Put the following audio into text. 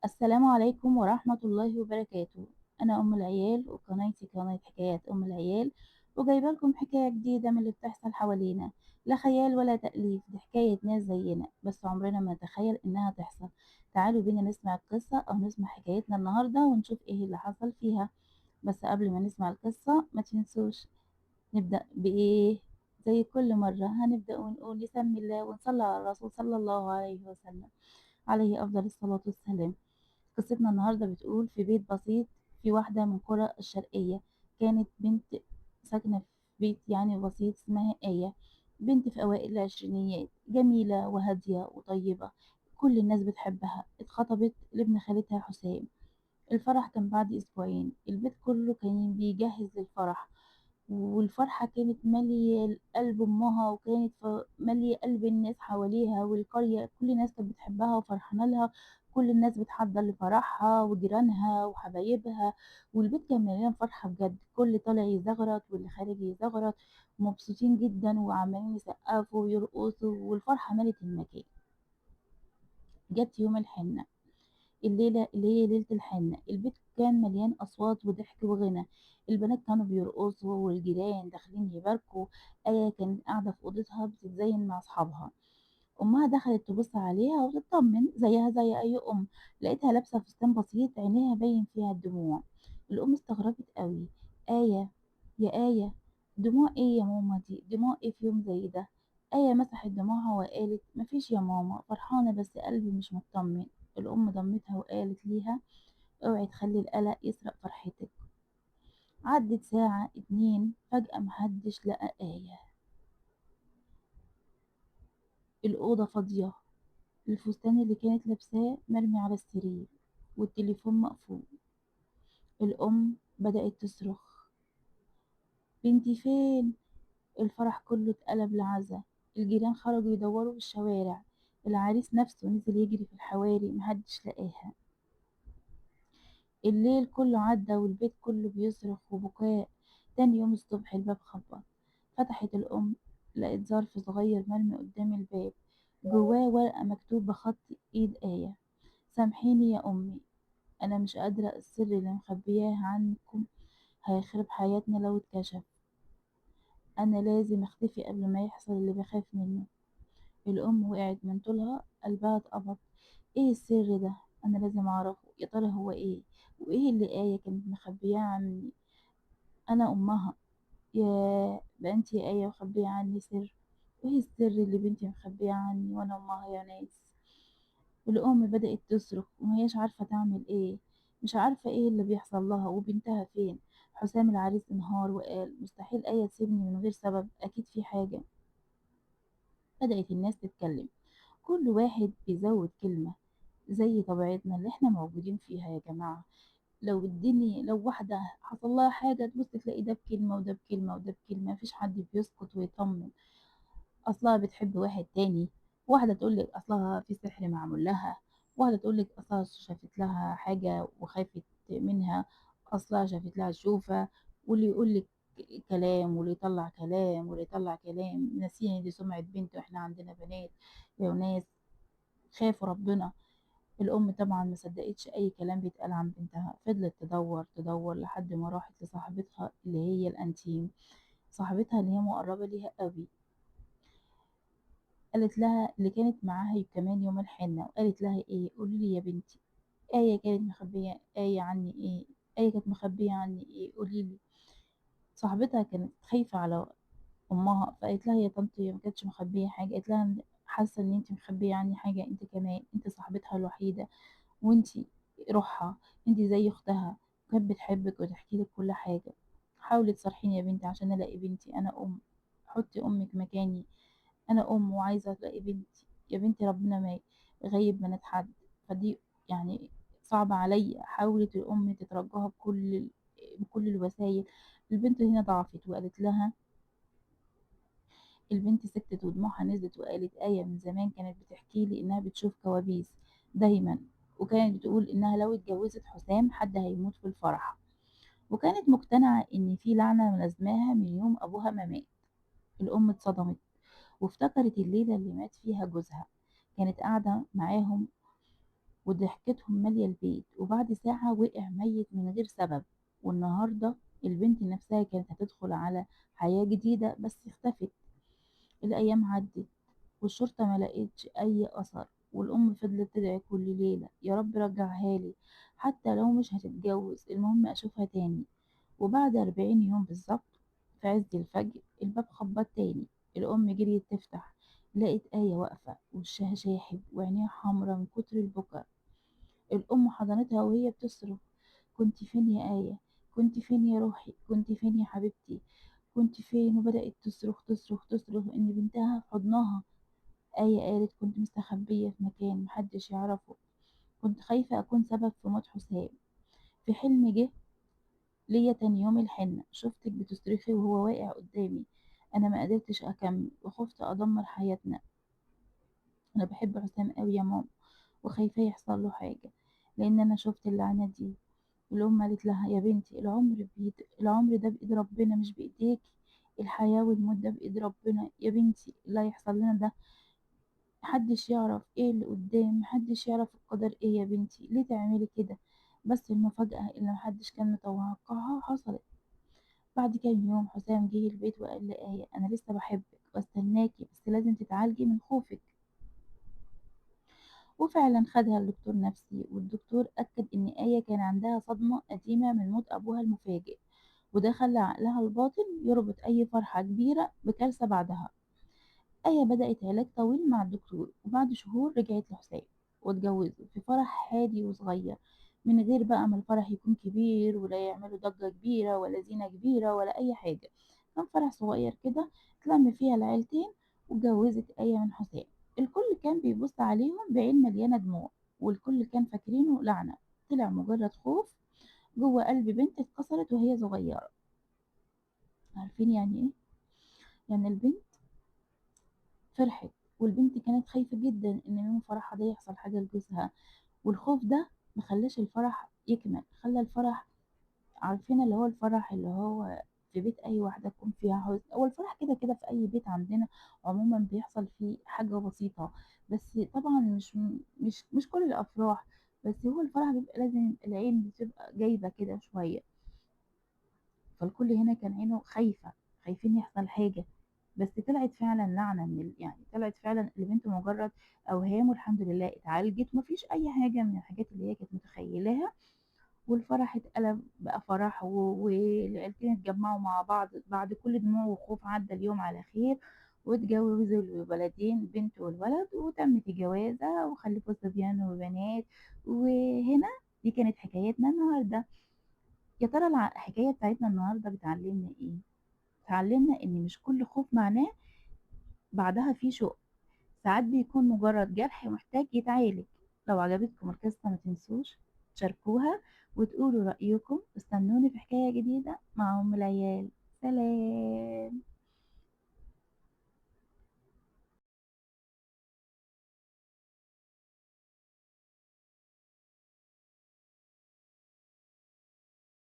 السلام عليكم ورحمة الله وبركاته. أنا أم العيال وقناتي قناة حكايات أم العيال، وجايبة لكم حكاية جديدة من اللي بتحصل حوالينا. لا خيال ولا تأليف، دي حكاية ناس زينا بس عمرنا ما نتخيل إنها تحصل. تعالوا بينا نسمع القصة أو نسمع حكايتنا النهاردة ونشوف إيه اللي حصل فيها. بس قبل ما نسمع القصة ما تنسوش نبدأ بإيه؟ زي كل مرة هنبدأ ونقول بسم الله ونصلي على الرسول صلى الله عليه وسلم، عليه أفضل الصلاة والسلام. قصتنا النهاردة بتقول في بيت بسيط في واحدة من قرى الشرقية، كانت بنت ساكنة في بيت يعني بسيط اسمها آية. بنت في أوائل العشرينيات، جميلة وهادية وطيبة، كل الناس بتحبها. اتخطبت لابن خالتها حسام. الفرح كان بعد أسبوعين، البيت كله كان بيجهز للفرح، والفرحة كانت مالية قلب أمها، وكانت مالية قلب الناس حواليها، والقرية كل الناس كانت بتحبها وفرحانة لها. كل الناس بتحضر لفرحها وجيرانها وحبايبها، والبيت كان مليان فرحة بجد، كل طالع يزغرط واللي خارج يزغرط، مبسوطين جدا وعمالين يسقفوا ويرقصوا والفرحة ملت المكان. جت يوم الحنة، الليلة اللي هي ليلة الحنة، البيت كان مليان أصوات وضحك وغنى. البنات كانوا بيرقصوا والجيران داخلين يباركوا. آية كانت قاعدة في أوضتها بتتزين مع أصحابها. أمها دخلت تبص عليها وتطمن زيها زي أي أم، لقيتها لابسة فستان بسيط عينيها باين فيها الدموع. الأم استغربت قوي. آية، يا آية، دموع إيه يا ماما؟ دي دموع إيه في يوم زي ده؟ آية مسحت دموعها وقالت مفيش يا ماما، فرحانة بس قلبي مش مطمن. الأم ضمتها وقالت ليها اوعي تخلي القلق يسرق فرحتك. عدت ساعة اتنين، فجأة محدش لقى آية. الأوضة فاضية، الفستان اللي كانت لابساه مرمي على السرير، والتليفون مقفول. الأم بدأت تصرخ، بنتي فين؟ الفرح كله اتقلب لعزا. الجيران خرجوا يدوروا في الشوارع، العريس نفسه نزل يجري في الحواري، محدش لقاها. الليل كله عدى والبيت كله بيصرخ وبكاء. تاني يوم الصبح الباب خبط. فتحت الأم، لقيت ظرف صغير مرمي قدام الباب، جواه ورقة مكتوب بخط إيد آية: سامحيني يا أمي، أنا مش قادرة، السر اللي مخبياه عنكم هيخرب حياتنا لو اتكشف. أنا لازم أختفي قبل ما يحصل اللي بخاف منه. الأم وقعت من طولها، قلبها اتقبض. ايه السر ده؟ أنا لازم أعرفه، يا ترى هو ايه؟ وإيه اللي آية كانت مخبياه عني؟ أنا أمها. يا بنتي يا آية مخبية عني سر؟ وإيه السر اللي بنتي مخبياه عني وأنا أمها يا ناس؟ الأم بدأت تصرخ ومهياش عارفة تعمل ايه، مش عارفة ايه اللي بيحصل لها وبنتها فين. حسام العريس انهار وقال مستحيل آية تسيبني من غير سبب، أكيد في حاجة. بدأت الناس تتكلم، كل واحد بيزود كلمة، زي طبيعتنا اللي احنا موجودين فيها يا جماعة. لو واحدة حصل لها حاجة تبص تلاقي ده بكلمة وده بكلمة وده بكلمة، مفيش حد بيسكت ويطمن. أصلها بتحب واحد تاني، واحدة تقولك أصلها في سحر معمول لها، واحدة تقولك أصلها شافت لها حاجة وخافت منها، أصلها شافت لها شوفة. واللي يقولك كلام واللي يطلع كلام واللي يطلع كلام، ناسيين دي سمعة بنت واحنا عندنا بنات يا ناس. خافوا ربنا. الأم طبعا ما صدقتش أي كلام بيتقال عن بنتها، فضلت تدور تدور لحد ما راحت لصاحبتها اللي هي الأنتيم، صاحبتها اللي هي مقربة ليها قوي. قالت لها اللي كانت معاها كمان يوم الحنة، وقالت لها ايه؟ قولي لي يا بنتي، آية كانت مخبية آية عني ايه؟ آية كانت مخبية عني ايه؟ قولي لي. صاحبتها كانت خايفة على أمها، فقالت لها يا طنط هي ما كانتش مخبية حاجة. قالت لها حاسة ان انت مخبية عني حاجة، انت كمان انت صاحبتها الوحيدة، وانتي روحها، انتي زي اختها، كانت بتحبك وتحكي لك كل حاجة. حاولي تصرحيني يا بنتي عشان الاقي بنتي، انا ام، حطي امك مكاني، انا ام وعايزة الاقي بنتي. يا بنتي ربنا ما يغيب بنات حد، فدي يعني صعبة عليا. حاولت الام تترجاها بكل الوسائل. البنت هنا ضعفت وقالت لها، البنت سكتت ودموعها نزلت وقالت آية من زمان كانت بتحكي لي إنها بتشوف كوابيس دايما، وكانت بتقول إنها لو اتجوزت حسام حد هيموت في الفرح، وكانت مقتنعة إن في لعنة ملازماها من يوم أبوها ما مات. الأم اتصدمت وافتكرت الليلة اللي مات فيها جوزها، كانت قاعدة معاهم وضحكتهم مالية البيت، وبعد ساعة وقع ميت من غير سبب. والنهاردة البنت نفسها كانت هتدخل على حياة جديدة بس اختفت. الأيام عدت والشرطة ما لقيتش أي أثر، والأم فضلت تدعي كل ليلة يا رب رجعها لي، حتى لو مش هتتجوز المهم أشوفها تاني. وبعد 40 يوم بالظبط، في عز الفجر الباب خبط تاني. الأم جريت تفتح، لقت آية واقفة وشها شاحب وعينيها حمرا من كتر البكا. الأم حضنتها وهي بتصرخ: كنت فين يا آية؟ كنت فين يا روحي؟ كنت فين يا حبيبتي؟ كنت فين؟ وبدأت تصرخ تصرخ تصرخ إن بنتها في حضنها. آية قالت: كنت مستخبية في مكان محدش يعرفه، كنت خايفة أكون سبب في موت حسام. في حلم جه ليا تاني يوم الحنة شفتك بتصرخي وهو واقع قدامي. أنا ما قدرتش أكمل وخفت أدمر حياتنا. أنا بحب حسام أوي يا ماما، وخايفة يحصل له حاجة لأن أنا شفت اللعنة دي. الأم قالت لها: يا بنتي العمر ده بإيد ربنا مش بإيديكي، الحياة والموت ده بإيد ربنا يا بنتي، اللي هيحصل لنا ده محدش يعرف ايه اللي قدام، محدش يعرف القدر ايه يا بنتي، ليه تعملي كده؟ بس المفاجأة اللي محدش كان متوقعها حصلت. بعد كام يوم حسام جه البيت وقال لآية: أنا لسه بحبك واستناكي بس لازم تتعالجي من خوفك. وفعلا خدها لدكتور نفسي، والدكتور أكد إن آية كان عندها صدمة قديمة من موت أبوها المفاجئ، وده خلى عقلها الباطن يربط أي فرحة كبيرة بكارثة بعدها. آية بدأت علاج طويل مع الدكتور، وبعد شهور رجعت لحسام واتجوزوا في فرح هادي وصغير، من غير بقى ما الفرح يكون كبير ولا يعملوا ضجة كبيرة ولا زينة كبيرة ولا أي حاجة. كان فرح صغير كده اتلم فيها العيلتين، واتجوزت آية من حسام. الكل كان بيبص عليهم بعين مليانة دموع، والكل كان فاكرينه لعنة، طلع مجرد خوف جوه قلب بنت اتكسرت وهي صغيرة. عارفين يعني ايه؟ يعني البنت فرحت، والبنت كانت خايفة جدا إن يوم فرحها ده يحصل حاجة لجوزها، والخوف ده مخلاش الفرح يكمل، خلى الفرح، عارفين اللي هو الفرح اللي هو في بيت أي واحدة تكون فيها حزن. هو الفرح كده كده في أي بيت عندنا عموما بيحصل فيه حاجة بسيطة، بس طبعا مش كل الأفراح، بس هو الفرح بيبقى لازم العين بتبقى جايبة كده شوية. فالكل هنا كان عينه خايفة، خايفين يحصل حاجة. بس طلعت فعلا لعنة يعني طلعت فعلا البنت مجرد أوهام، والحمد لله اتعالجت ومفيش أي حاجة من الحاجات اللي هي كانت متخيلاها. والفرح اتقلب بقى فرح والعيلتين اتجمعوا مع بعض بعد كل دموع وخوف. عدى اليوم على خير واتجوزوا الولدين بنت والولد، وتمت الجوازة وخلفوا صبيان وبنات. وهنا دي كانت حكايتنا النهاردة. يا ترى الحكاية بتاعتنا النهاردة بتعلمنا ايه؟ بتعلمنا ان مش كل خوف معناه بعدها في شوق، ساعات بيكون مجرد جرح محتاج يتعالج. لو عجبتكم القصة ما تنسوش تشاركوها وتقولوا رأيكم، استنوني في حكاية جديدة مع أم العيال. سلام.